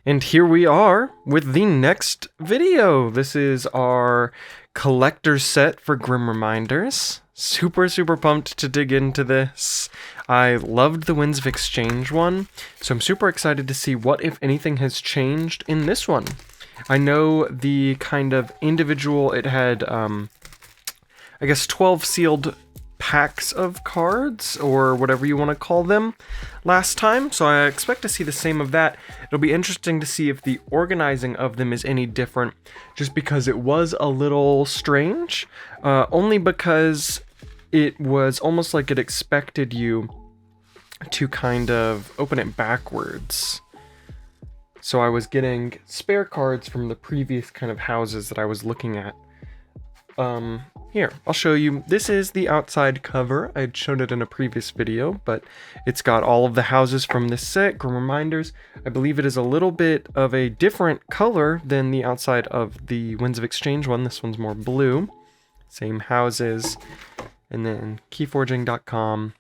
And here we are with the next video. This is our collector's set for Grim Reminders. Super pumped to dig into this. I loved the Winds of Exchange one, so I'm super excited to see what, if anything, has changed in this one. I know the kind of individual, it had, I guess 12 sealed packs of cards, or whatever you want to call them, last time, so I expect to see the same of that. It'll be interesting to see if the organizing of them is any different, just because it was a little strange, only because it was almost like it expected you to kind of open it backwards. So I was getting spare cards from the previous kind of houses that I was looking at. Here, I'll show you. This is the outside cover. I had shown it in a previous video, but it's got all of the houses from this set, Grim Reminders. I believe it is a little bit of a different color than the outside of the Winds of Exchange one. This one's more blue. Same houses. And then keyforging.com.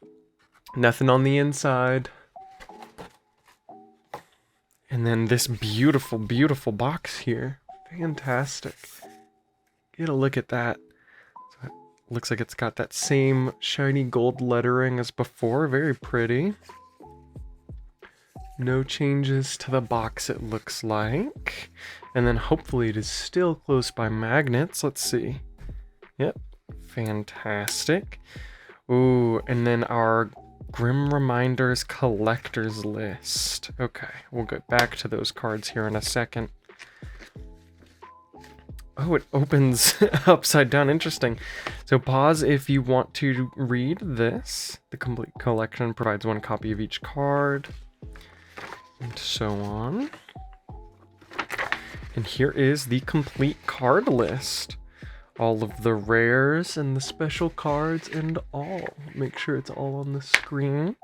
Nothing on the inside. And then this beautiful box here. Fantastic. Get a look at that. So it looks like it's got that same shiny gold lettering as before. Very pretty. No changes to the box, it looks like. And then hopefully it is still closed by magnets. Let's see. Yep. Fantastic. Ooh, and then our Grim Reminders collector's list. Okay, we'll get back to those cards here in a second. Oh, it opens upside down. Interesting. So pause if you want to read this. The complete collection provides one copy of each card, and so on. And here is the complete card list. All of the rares and the special cards and all. Make sure it's all on the screen.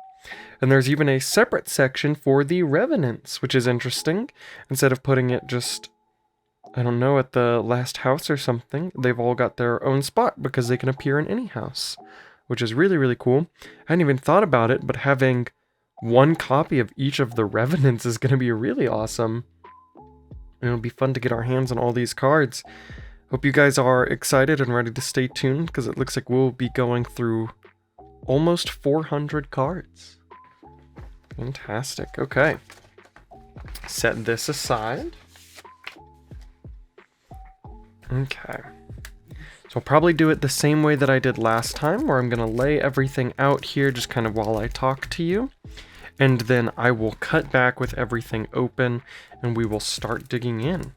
And there's even a separate section for the revenants, which is interesting. Instead of putting it just, I don't know, at the last house or something, they've all got their own spot because they can appear in any house, which is really cool. I hadn't even thought about it, but having one copy of each of the revenants is going to be really awesome. And it'll be fun to get our hands on all these cards. Hope you guys are excited and ready to stay tuned, because it looks like we'll be going through almost 400 cards. Fantastic. Okay. Set this aside. Okay. So I'll probably do it the same way that I did last time, where I'm going to lay everything out here just kind of while I talk to you. And then I will cut back with everything open, and we will start digging in.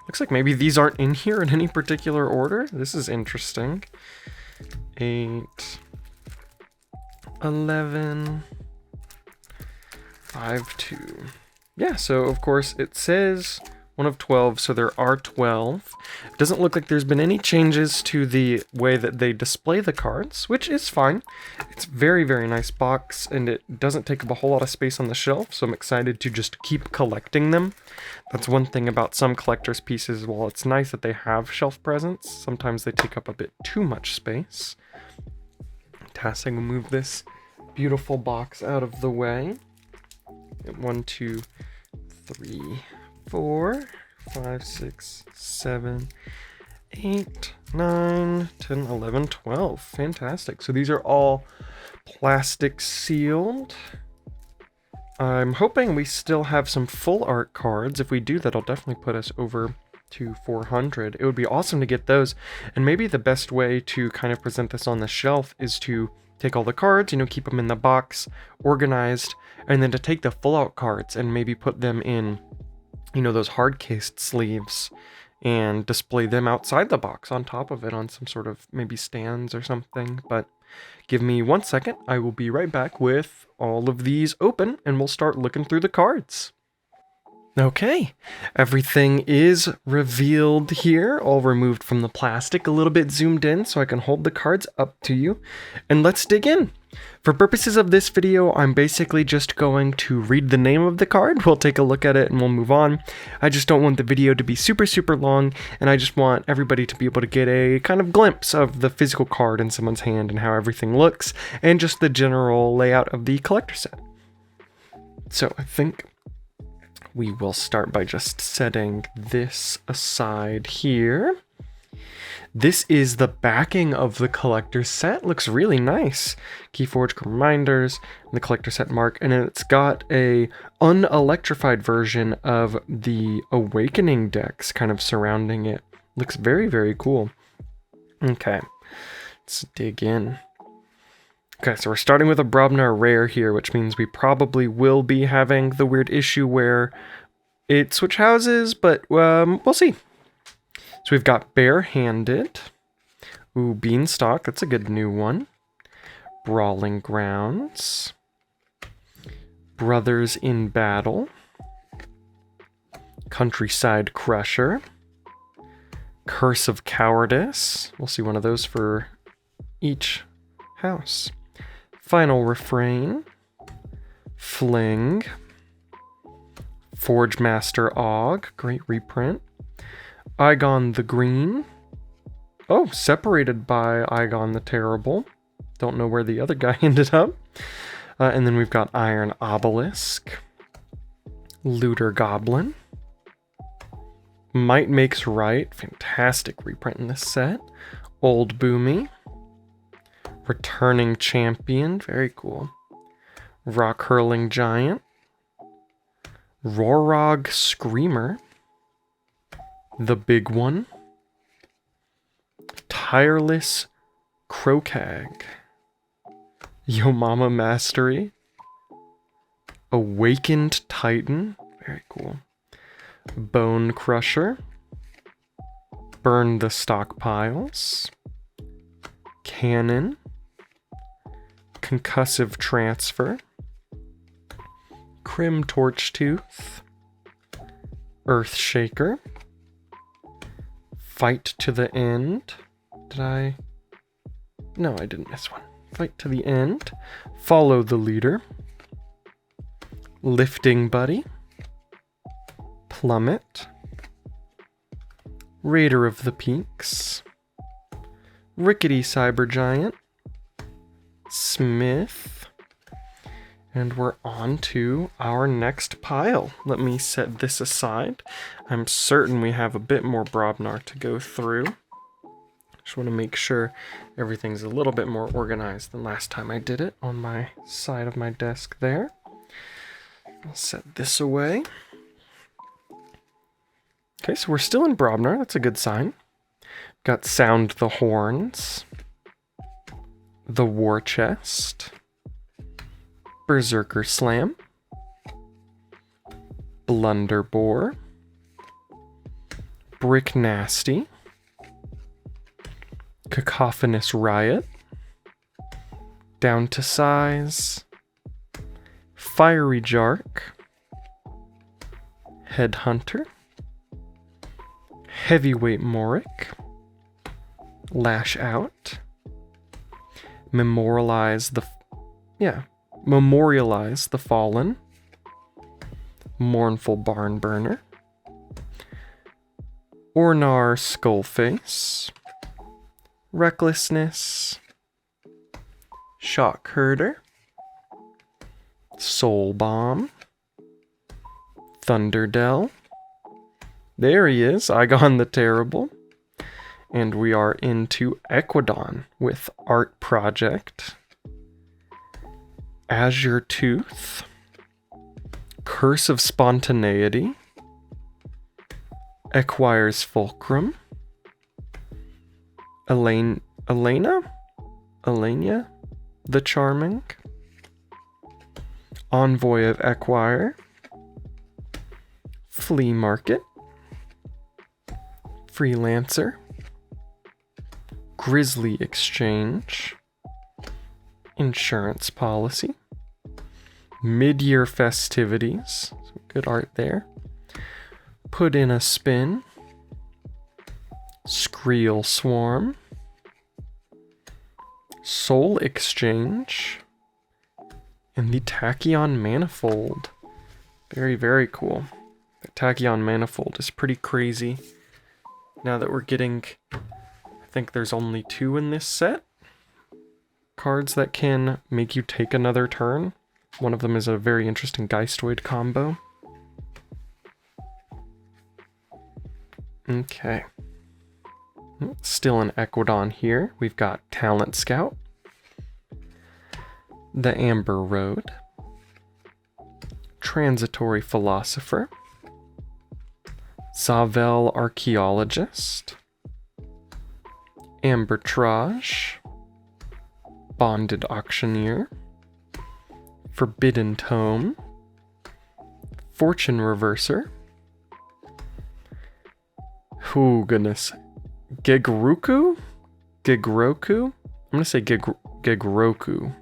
Looks like maybe these aren't in here in any particular order. This is interesting. 8, 11, 5, 2. Yeah, so of course it says 1 of 12, so there are 12. It doesn't look like there's been any changes to the way that they display the cards, which is fine. It's very nice box, and it doesn't take up a whole lot of space on the shelf, so I'm excited to just keep collecting them. That's one thing about some collector's pieces. While it's nice that they have shelf presence, sometimes they take up a bit too much space. Fantastic. We'll move this beautiful box out of the way. 1, 2, 3, 4, 5, 6, 7, 8, 9, 10, 11, 12. Fantastic. So these are all plastic sealed. I'm hoping we still have some full art cards. If we do, that'll definitely put us over to 400. It would be awesome to get those. And maybe the best way to kind of present this on the shelf is to take all the cards, keep them in the box, organized, and then to take the full art cards and maybe put them in, those hard-cased sleeves and display them outside the box on top of it on some sort of maybe stands or something. But give me 1 second. I will be right back with all of these open, and we'll start looking through the cards. Okay, everything is revealed here, all removed from the plastic, a little bit zoomed in so I can hold the cards up to you, and let's dig in. For purposes of this video, I'm basically just going to read the name of the card, we'll take a look at it and we'll move on. I just don't want the video to be super long, and I just want everybody to be able to get a kind of glimpse of the physical card in someone's hand and how everything looks, and just the general layout of the collector set. So I think we will start by just setting this aside here. This is the backing of the collector's set. Looks really nice. KeyForge reminders, and the collector set mark, and it's got a unelectrified version of the Awakening decks kind of surrounding it. Looks very, very cool. Okay, let's dig in. Okay, so we're starting with a Brobnar rare here, which means we probably will be having the weird issue where it switch houses, but we'll see. So we've got Barehanded. Ooh, Beanstalk, that's a good new one. Brawling Grounds. Brothers in Battle. Countryside Crusher. Curse of Cowardice. We'll see one of those for each house. Final Refrain. Fling. Forge Master Og. Great reprint. Igon the Green. Oh, separated by Igon the Terrible. Don't know where the other guy ended up. And then we've got Iron Obelisk. Looter Goblin. Might Makes Right. Fantastic reprint in this set. Old Boomy. Returning Champion. Very cool. Rock Hurling Giant. Rorog Screamer. The Big One. Tireless Crocag. Yo Mama Mastery. Awakened Titan. Very cool. Bone Crusher. Burn the Stockpiles. Cannon. Concussive Transfer. Crim Torchtooth. Earthshaker. Fight to the End. Did I? No, I didn't miss one. Fight to the End. Follow the Leader. Lifting Buddy. Plummet. Raider of the Peaks. Rickety Cybergiant. Smith. And we're on to our next pile. Let me set this aside. I'm certain we have a bit more Brobnar to go through. Just want to make sure everything's a little bit more organized than last time I did it on my side of my desk there. I'll set this away. Okay, so we're still in Brobnar. That's a good sign. Got Sound the Horns. The War Chest. Berserker Slam. Blunderbore. Brick Nasty. Cacophonous Riot. Down to Size. Fiery Jark. Headhunter. Heavyweight Moric. Lash Out. Memorialize the Fallen. Mournful Barnburner. Ornar Skullface. Recklessness. Shock Herder. Soul Bomb. Thunderdell. There he is, Igon the Terrible. And we are into Equidon with Art Project. Azure Tooth. Curse of Spontaneity. Equire's Fulcrum. Elena the Charming. Envoy of Equire. Flea Market. Freelancer. Grizzly Exchange. Insurance Policy. Mid-Year Festivities. Some good art there. Put in a Spin. Screel Swarm. Soul Exchange. And the Tachyon Manifold. Very, very cool. The Tachyon Manifold is pretty crazy. Now that we're getting, I think there's only 2 in this set. Cards that can make you take another turn. One of them is a very interesting Geistoid combo. Okay. Still an Equidon here. We've got Talent Scout, the Amber Road, Transitory Philosopher, Zavel Archaeologist, Ambertrage, Bonded Auctioneer, Forbidden Tome, Fortune Reverser. Oh, goodness. Gigroku? I'm going to say Gigroku.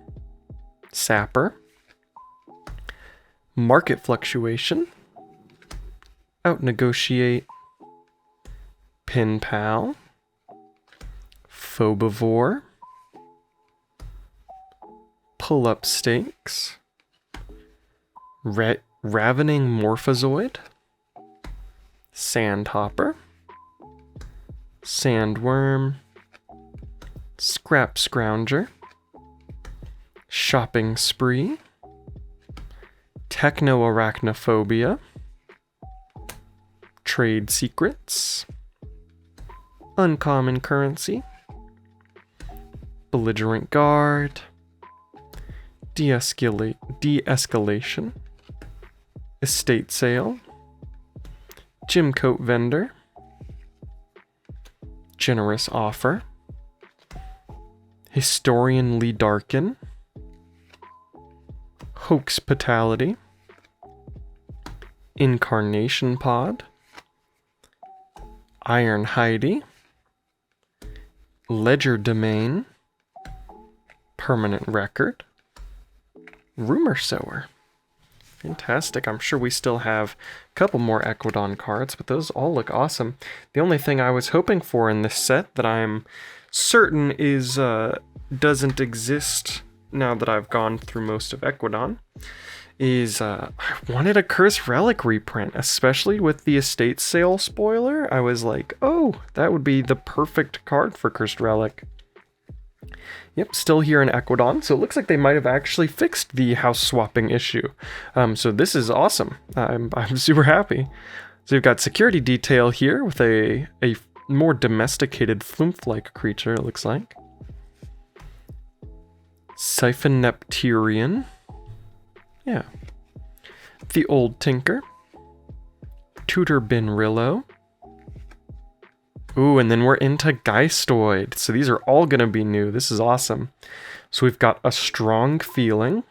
Sapper. Market Fluctuation. Outnegotiate. Pin Pal. Phobivore. Pull Up Stakes. Ravening Morphozoid. Sandhopper. Sandworm. Scrap Scrounger. Shopping Spree. Techno-Arachnophobia. Trade Secrets. Uncommon Currency. Belligerent Guard. De-escalation. Estate Sale. Gym Coat Vendor. Generous Offer. Historian Lee Darkin. Hoaxpitality. Incarnation Pod. Iron Heidi. Ledger Domain. Permanent Record. Rumor Sower. Fantastic. I'm sure we still have a couple more Equidon cards, but those all look awesome. The only thing I was hoping for in this set that I'm certain is doesn't exist now that I've gone through most of Equidon is I wanted a Cursed Relic reprint, especially with the estate sale spoiler. I was like, oh, that would be the perfect card for Cursed Relic. Yep, still here in Equidon, so it looks like they might have actually fixed the house swapping issue. So this is awesome. I'm super happy. So you've got security detail here with a more domesticated flumph-like creature, it looks like. Siphon Nepturian. Yeah. The Old Tinker. Tutor Benrillo. Ooh, and then we're into Geistoid. So these are all going to be new. This is awesome. So we've got a Strong Feeling.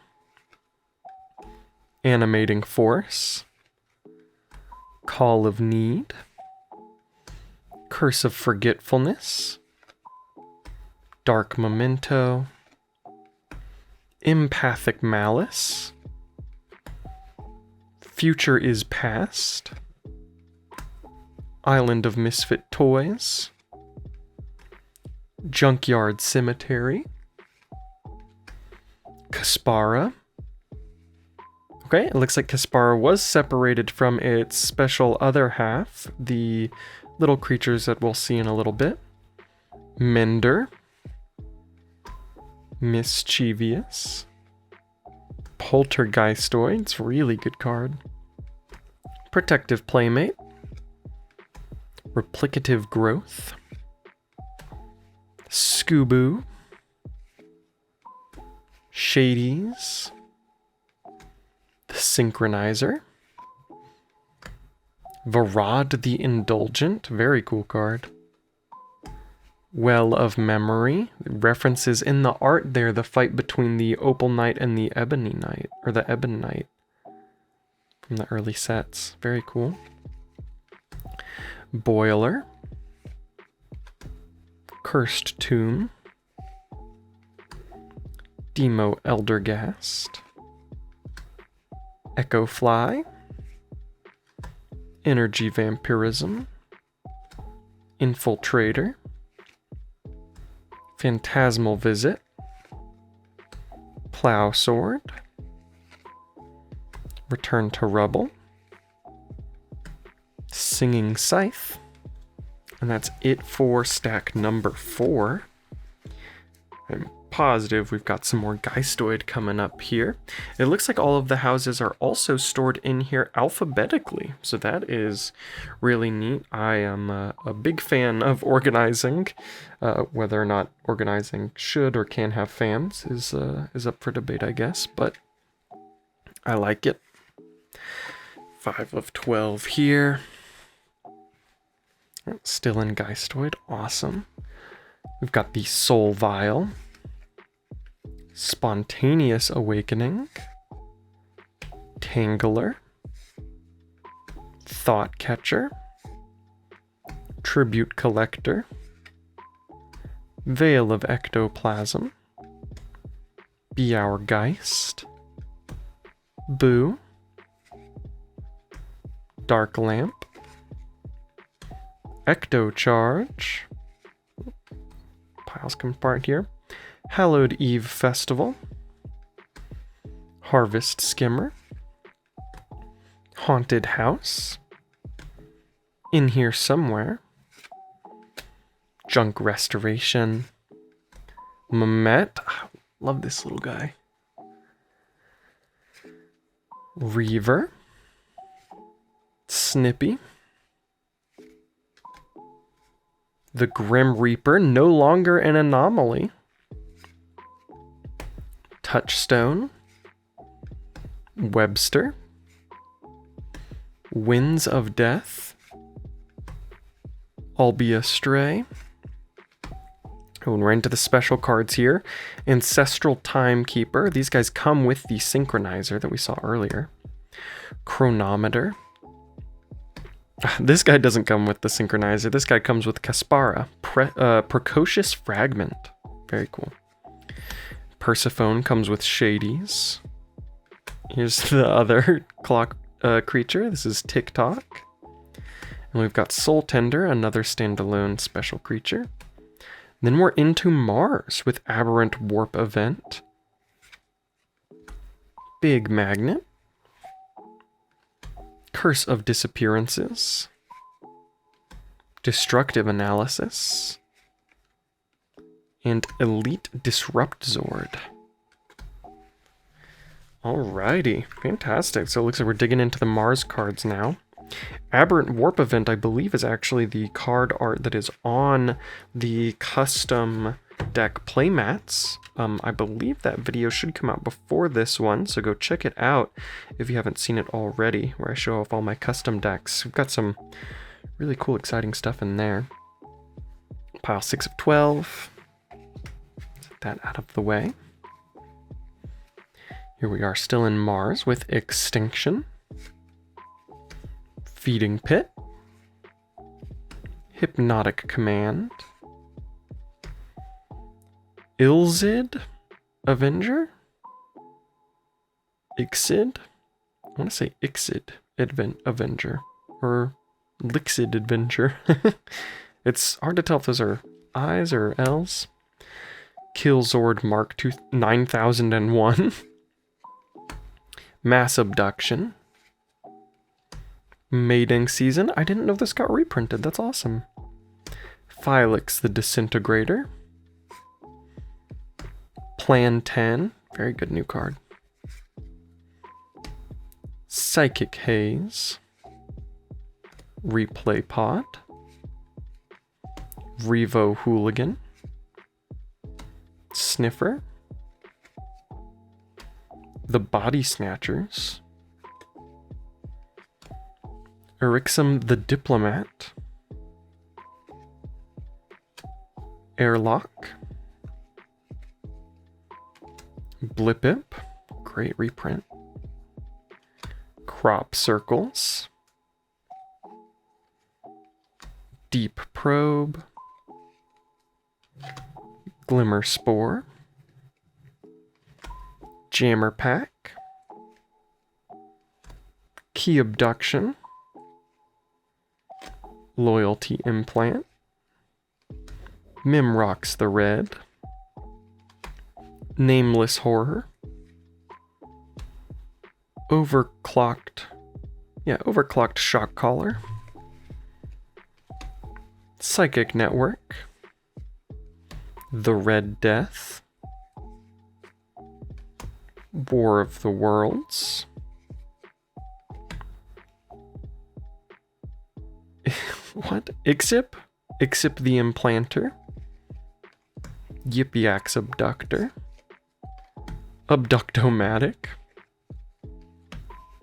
Animating Force. Call of Need. Curse of Forgetfulness. Dark Memento. Empathic Malice. Future is Past. Island of Misfit Toys. Junkyard Cemetery. Kaspara. Okay, it looks like Kaspara was separated from its special other half, the little creatures that we'll see in a little bit. Mender. Mischievous. Poltergeistoids, really good card. Protective Playmate. Replicative Growth. Scoobu. Shadies. The Synchronizer. Varad the Indulgent, very cool card. Well of Memory, references in the art there the fight between the Opal Knight and the Ebony Knight, or the Ebon Knight from the early sets. Very cool. Boiler. Cursed Tomb. Demo Eldergast. Echo Fly. Energy Vampirism. Infiltrator. Phantasmal Visit. Plow Sword. Return to Rubble. Singing Scythe. And that's it for stack number 4. I'm positive we've got some more Geistoid coming up here. It looks like all of the houses are also stored in here alphabetically, so that is really neat. I am a big fan of organizing. Whether or not organizing should or can have fans is up for debate, I guess, but I like it. 5 of 12 here. Still in Geistoid, awesome. We've got the Soul Vial, Spontaneous Awakening, Tangler, Thought Catcher, Tribute Collector, Veil of Ectoplasm, Be Our Geist, Boo, Dark Lamp, Ectocharge, piles come apart here, Hallowed Eve Festival, Harvest Skimmer, Haunted House, In Here Somewhere, Junk Restoration, Mamet, love this little guy, Reaver, Snippy, the Grim Reaper, no longer an anomaly, Touchstone, Webster, Winds of Death, I'll Be Astray. Going right into the special cards here. Ancestral Timekeeper. These guys come with the Synchronizer that we saw earlier. Chronometer. This guy doesn't come with the Synchronizer. This guy comes with Caspara. Precocious Fragment. Very cool. Persephone comes with Shades. Here's the other clock creature. This is TikTok. And we've got Soul Tender, another standalone special creature. Then we're into Mars with Aberrant Warp Event. Big Magnet. Curse of Disappearances. Destructive Analysis. And Elite Disrupt Zord. Alrighty, fantastic. So it looks like we're digging into the Mars cards now. Aberrant Warp Event, I believe, is actually the card art that is on the custom deck playmats. I believe that video should come out before this one, so go check it out if you haven't seen it already, where I show off all my custom decks. We've got some really cool, exciting stuff in there. Pile 6 of 12. Get that out of the way. Here we are still in Mars with Extinction. Feeding Pit, Hypnotic Command, Ilzid Avenger, Ixid, I want to say Ixid Avenger, or Lixid Adventure. It's hard to tell if those are I's or L's. Killzord Mark 9001, Mass Abduction, Mating Season. I didn't know this got reprinted. That's awesome. Phylix the Disintegrator. Plan 10. Very good new card. Psychic Haze. Replay Pod. Revo Hooligan. Sniffer. The Body Snatchers. Erixum the Diplomat. Airlock. Blipip. Great reprint. Crop Circles. Deep Probe. Glimmer Spore. Jammer Pack. Key Abduction. Loyalty Implant. Mimrox the Red. Nameless Horror. Overclocked Shock Collar. Psychic Network. The Red Death. War of the Worlds. What? Ixip? Ixip the Implanter. Yip-Yak's Abductor. Abductomatic.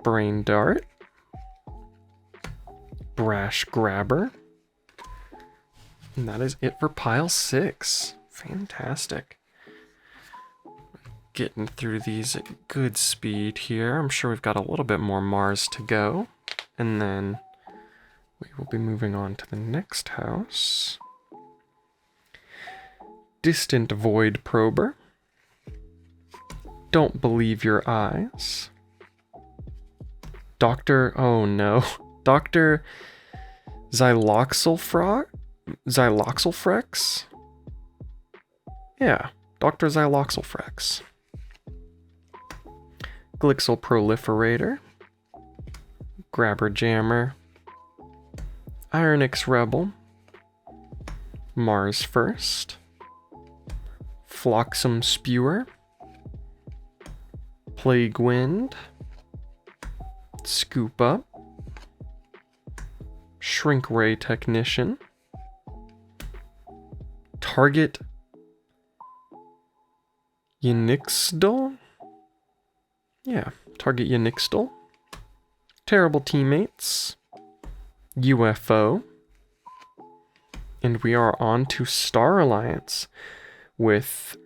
Brain Dart. Brash Grabber. And that is it for pile 6. Fantastic. Getting through these at good speed here. I'm sure we've got a little bit more Mars to go. And then we will be moving on to the next house. Distant Void Prober. Don't Believe Your Eyes. Oh no. Dr. Xyloxylfrex? Yeah, Dr. Xyloxylfrex. Glixel Proliferator. Grabber Jammer. Ironix Rebel. Mars First. Flotsam Spewer. Plague Wind. Scoop Up. Shrink Ray Technician. Target Yanixdal? Yeah, Target Yanixdal. Terrible Teammates. UFO. And we are on to Star Alliance with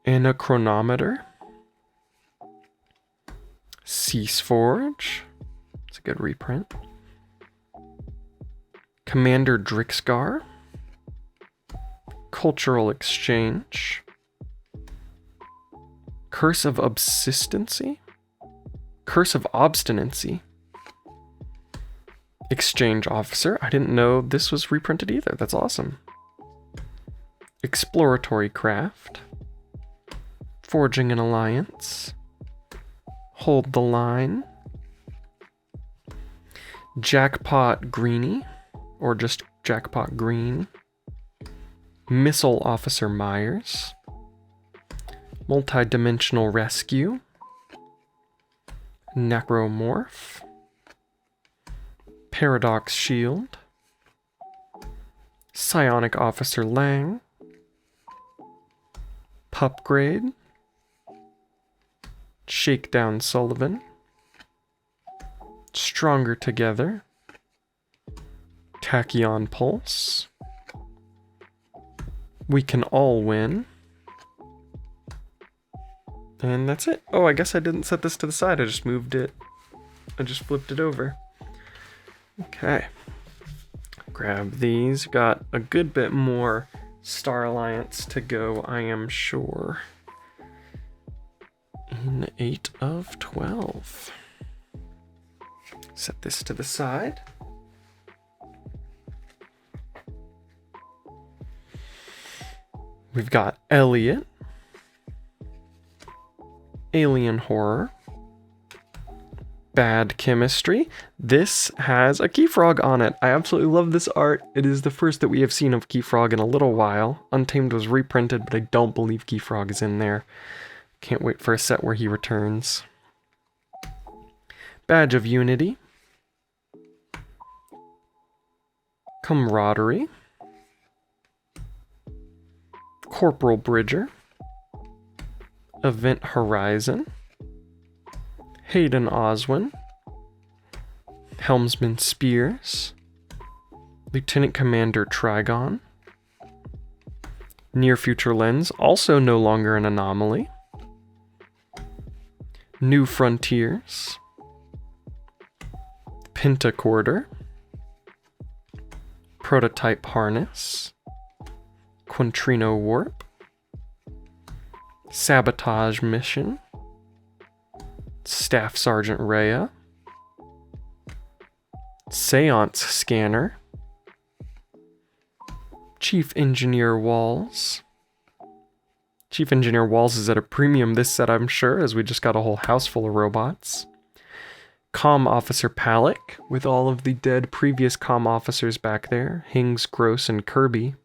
Anachronometer. KeyForge. It's a good reprint. Commander Drixgar. Cultural Exchange. Curse of Obstinacy? Curse of Obstinacy. Exchange Officer. I didn't know this was reprinted either. That's awesome. Exploratory Craft. Forging an Alliance. Hold the Line. Jackpot Greenie, or just Jackpot Green. Missile Officer Myers. Multidimensional Rescue. Necromorph. Paradox Shield. Psionic Officer Lang. Pupgrade. Shakedown Sullivan. Stronger Together. Tachyon Pulse. We Can All Win. And that's it. Oh, I guess I didn't set this to the side. I just moved it. I just flipped it over. Okay. Grab these. Got a good bit more Star Alliance to go, I am sure. In 8 of 12. Set this to the side. We've got Elliot. Alien Horror. Bad Chemistry. This has a KeyFrog on it. I absolutely love this art. It is the first that we have seen of KeyFrog in a little while. Untamed was reprinted, but I don't believe KeyFrog is in there. Can't wait for a set where he returns. Badge of Unity. Camaraderie. Corporal Bridger. Event Horizon. Hayden Oswin. Helmsman Spears. Lieutenant Commander Trigon. Near Future Lens, also no longer an anomaly. New Frontiers. Pentacorder. Prototype Harness. Quintrino Warp. Sabotage Mission. Staff Sergeant Rhea. Seance Scanner. Chief Engineer Walls. Chief Engineer Walls is at a premium this set, I'm sure, as we just got a whole house full of robots. Comm Officer Palick, with all of the dead previous comm officers back there. Hings, Gross, and Kirby.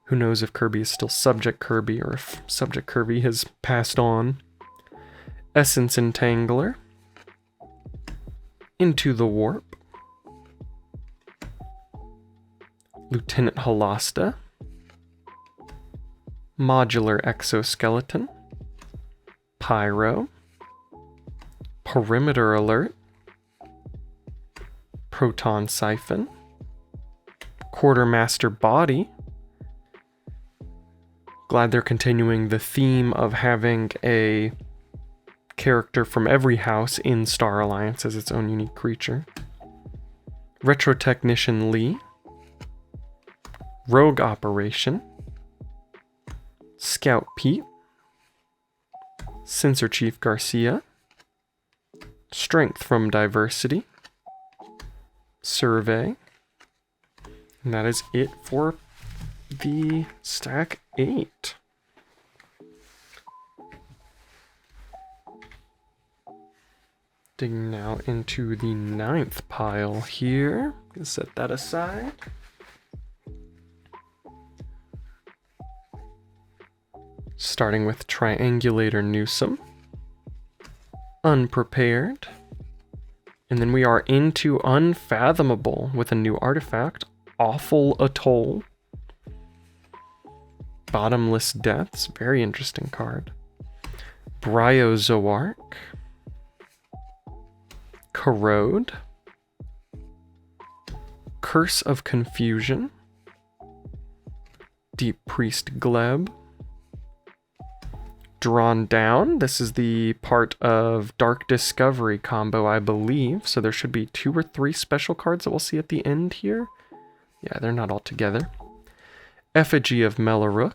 Who knows if Kirby is still Subject Kirby or if Subject Kirby has passed on. Essence Entangler, Into the Warp, Lieutenant Halasta, Modular Exoskeleton, Pyro, Perimeter Alert, Proton Siphon, Quartermaster Body. Glad they're continuing the theme of having a character from every house in Star Alliance as its own unique creature. Retro Technician Lee, Rogue Operation, Scout Pete, Sensor Chief Garcia, Strength from Diversity, Survey, and that is it for the stack 8. Digging now into the 9th pile here. Set that aside. Starting with Triangulator Newsome, Unprepared, and then we are into Unfathomable with a new artifact, Awful Atoll, Bottomless Depths, very interesting card, Bryozoark, Corrode, Curse of Confusion, Deep Priest Gleb, Drawn Down. This is the part of Dark Discovery combo, I believe. So there should be 2 or 3 special cards that we'll see at the end here. Yeah, they're not all together. Effigy of Melaruk.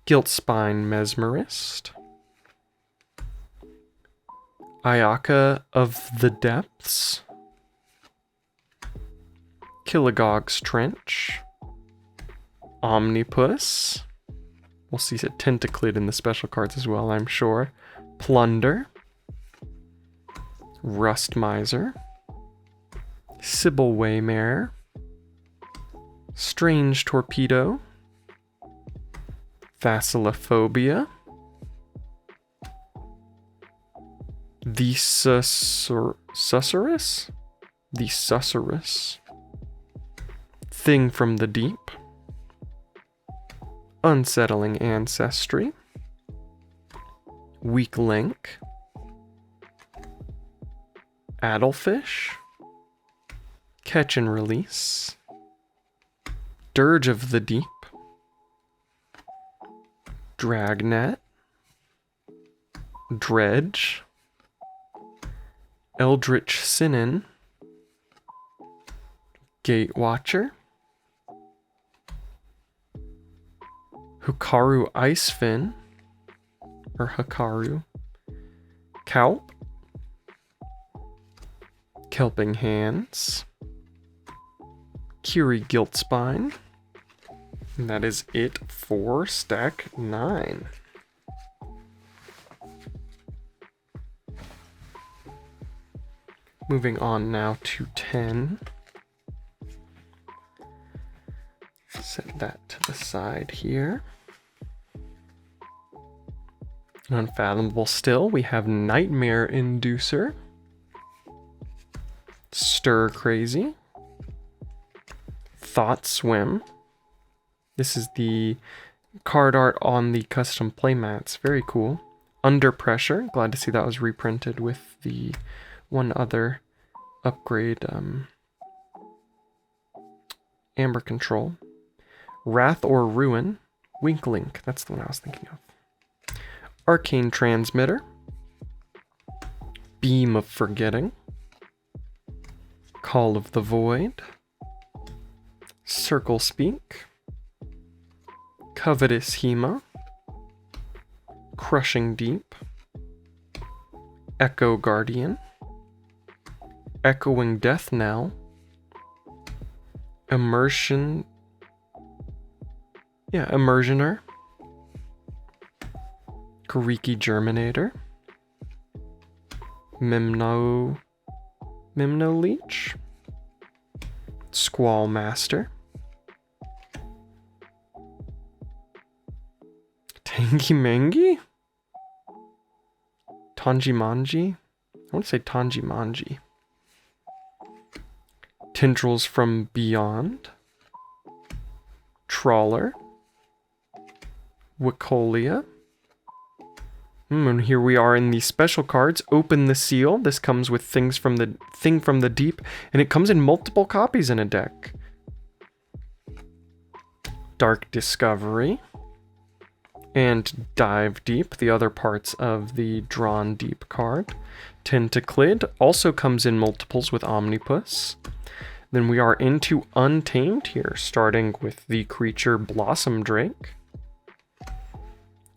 Guiltspine Mesmerist. Ayaka of the Depths. Killigog's Trench. Omnipus. We'll see a Tentaclid in the special cards as well, I'm sure. Plunder. Rust Miser. Sybil Waymare. Strange Torpedo. Vacilophobia. The Susurrus? The Susurrus. Thing from the Deep. Unsettling Ancestry, Weak Link, Addlefish, Catch and Release, Dirge of the Deep, Dragnet, Dredge, Eldritch Sinnin, Gatewatcher, Hukaru Icefin, or Hakaru, Kelp, Kelping Hands, Curie Guiltspine, and that is it for stack 9. Moving on now to 10. Set that to the side here. Unfathomable still, we have Nightmare Inducer, Stir Crazy, Thought Swim. This is the card art on the custom playmats, very cool. Under Pressure, glad to see that was reprinted with the one other upgrade, Amber Control. Wrath or Ruin, Winklink, that's the one I was thinking of. Arcane Transmitter, Beam of Forgetting, Call of the Void, Circle Speak, Covetous Hema, Crushing Deep, Echo Guardian, Echoing Death Knell, Immersioner, Kariki Germinator, Mimno Leech, Squall Master, Tangy Mangy, Tanjimanji? I want to say Tanjimanji. Tendrils from Beyond. Trawler. Wicolia. And here we are in the special cards. Open the Seal. This comes with Thing from the Deep, and it comes in multiple copies in a deck. Dark Discovery. And Dive Deep, the other parts of the Drawn Deep card. Tentaclid also comes in multiples with Omnipus. Then we are into Untamed here, starting with the creature Blossom Drake.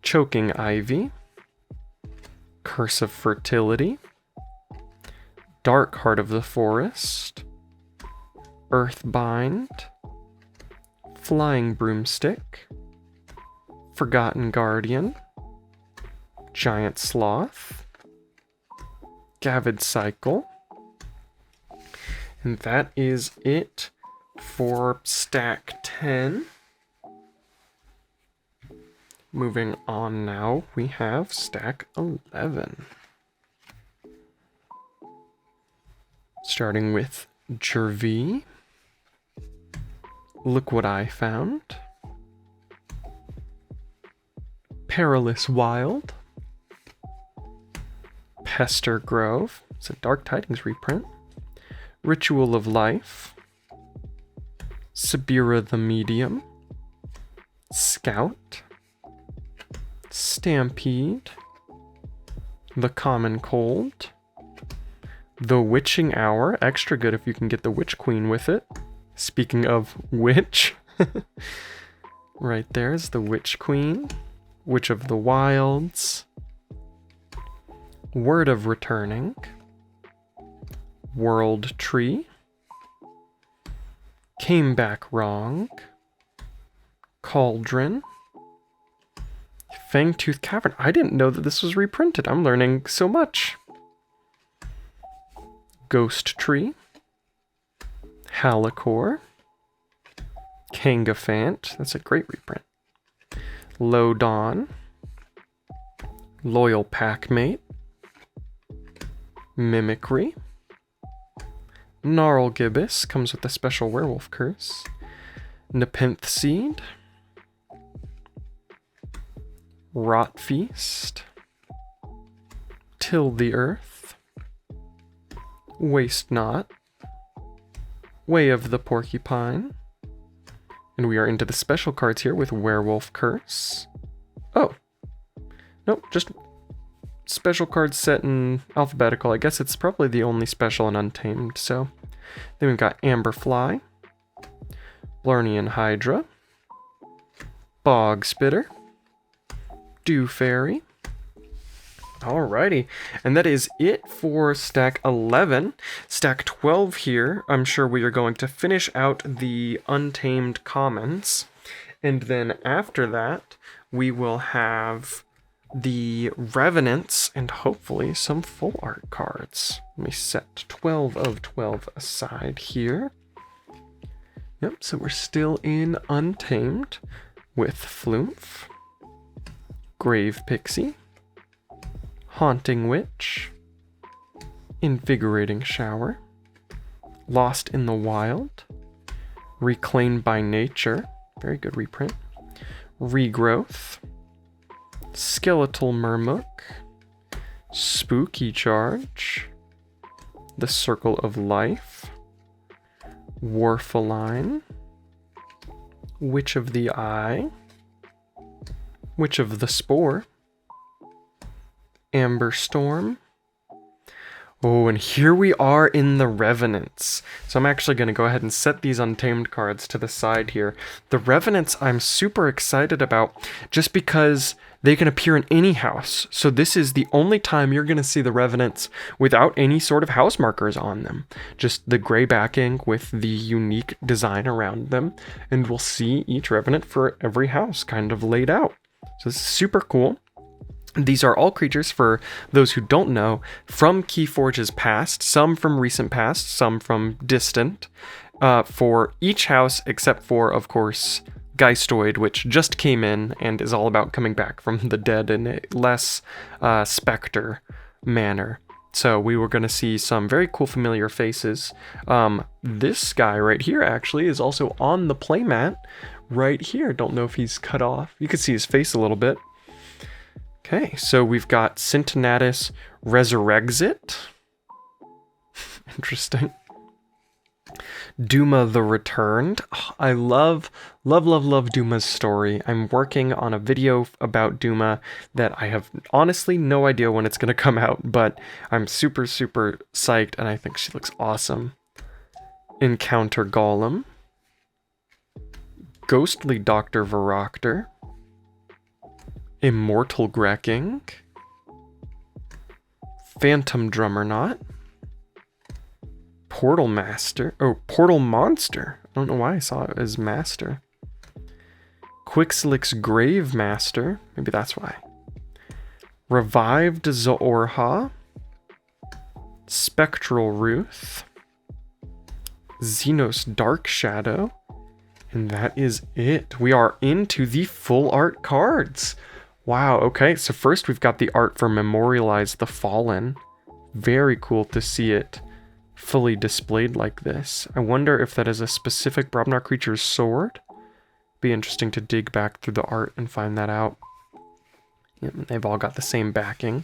Choking Ivy. Curse of Fertility. Dark Heart of the Forest. Earthbind. Flying Broomstick. Forgotten Guardian. Giant Sloth. Gavid Cycle. And that is it for stack 10. Moving on now, we have stack 11. Starting with Jervie. Look What I Found. Perilous Wild. Pester Grove. It's a Dark Tidings reprint. Ritual of Life. Sabira the Medium. Scout. Stampede. The Common Cold. The Witching Hour. Extra good if you can get the Witch Queen with it. Speaking of witch. Right there's the Witch Queen. Witch of the Wilds. Word of Returning. World Tree. Came Back Wrong. Cauldron. Fangtooth Cavern. I didn't know that this was reprinted. I'm learning so much. Ghost Tree. Halicor. Kangafant. That's a great reprint. Low Dawn. Loyal Packmate. Mimicry. Gnarl Gibbous. Comes with a special werewolf curse. Nepenthe Seed. Rot Feast. Till the Earth. Waste Not. Way of the Porcupine. And we are into the special cards here with Werewolf Curse. Oh. Nope, just special cards set in alphabetical. I guess it's probably the only special in Untamed, so. Then we've got Amberfly. Blarnean Hydra. Bog Spitter. Dew Fairy. Alrighty, and that is it for stack 11. Stack 12 here, I'm sure we are going to finish out the Untamed Commons, and then after that, we will have the Revenants and hopefully some full art cards. Let me set 12 of 12 aside here. Yep, so we're still in Untamed with Flumph, Grave Pixie, Haunting Witch, Invigorating Shower, Lost in the Wild, Reclaimed by Nature, very good reprint, Regrowth, Skeletal Murmuk, Spooky Charge, The Circle of Life, Warfaline, Witch of the Eye, Witch of the Spore, Amber Storm. Oh, and here we are in the Revenants. So I'm actually going to go ahead and set these Untamed cards to the side here. The Revenants I'm super excited about just because they can appear in any house. So this is the only time you're going to see the Revenants without any sort of house markers on them. Just the gray backing with the unique design around them. And we'll see each Revenant for every house kind of laid out. So this is super cool. These are all creatures, for those who don't know, from KeyForge's past, some from recent past, some from distant, for each house except for, of course, Geistoid, which just came in and is all about coming back from the dead in a less specter manner. So we were going to see some very cool familiar faces. This guy right here actually is also on the playmat right here. Don't know if he's cut off. You can see his face a little bit. Okay, so we've got Cincinnatus Resurrexit. Interesting. Duma the Returned. Oh, I love Duma's story. I'm working on a video about Duma that I have honestly no idea when it's going to come out, but I'm super psyched and I think she looks awesome. Encounter Golem. Ghostly Dr. Varoctor. Immortal Grekking. Phantom Drummerknot. Portal Master. Oh, Portal Monster. I don't know why I saw it as Master. Quixlix Grave Master. Maybe that's why. Revived Zoorha. Spectral Ruth. Xenos Dark Shadow. And that is it. We are into the full art cards. Wow, okay. So first we've got the art for Memorialize the Fallen. Very cool to see it fully displayed like this. I wonder if that is a specific Brobnar creature's sword. Be interesting to dig back through the art and find that out. Yep, they've all got the same backing.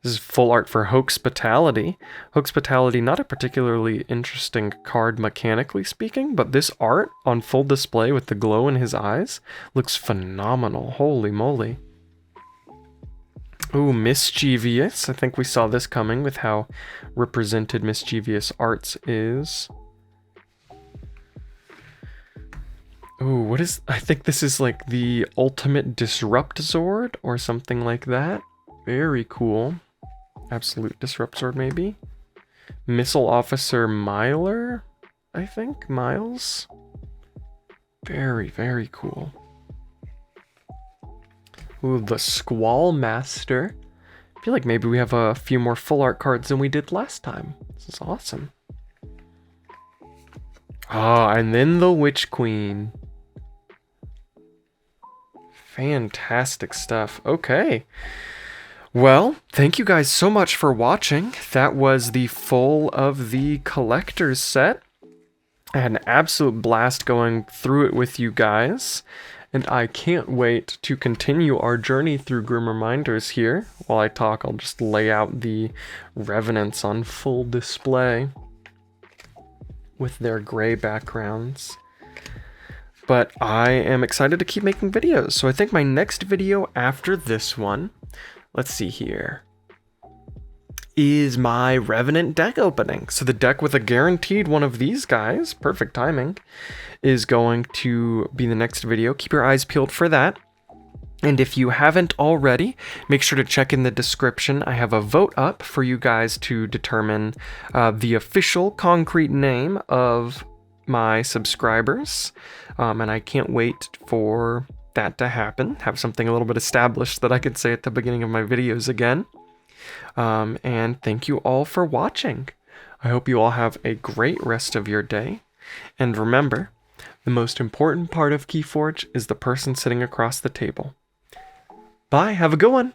This is full art for Hoaxpitality. Hoaxpitality, not a particularly interesting card mechanically speaking, but this art on full display with the glow in his eyes looks phenomenal. Holy moly. Ooh, Mischievous. I think we saw this coming with how represented Mischievous Arts is. Ooh, what is... I think this is like the Ultimate Disrupt Zord or something like that. Very cool. Absolute Disrupt Zord, maybe. Missile Officer Myler, I think? Miles? Very cool. Ooh, the Squall Master. I feel like maybe we have a few more full art cards than we did last time. This is awesome. Ah, and then the Witch Queen. Fantastic stuff. Okay. Well, thank you guys so much for watching. That was the full of the collector's set. I had an absolute blast going through it with you guys. And I can't wait to continue our journey through Grim Reminders here. While I talk, I'll just lay out the Revenants on full display with their gray backgrounds. But I am excited to keep making videos. So I think my next video after this one, let's see here, is my Revenant deck opening. So the deck with a guaranteed one of these guys, perfect timing, is going to be the next video. Keep your eyes peeled for that. And if you haven't already, make sure to check in the description. I have a vote up for you guys to determine the official concrete name of my subscribers. And I can't wait for that to happen. Have something a little bit established that I could say at the beginning of my videos again. And thank you all for watching. I hope you all have a great rest of your day. And remember, the most important part of KeyForge is the person sitting across the table. Bye, have a good one!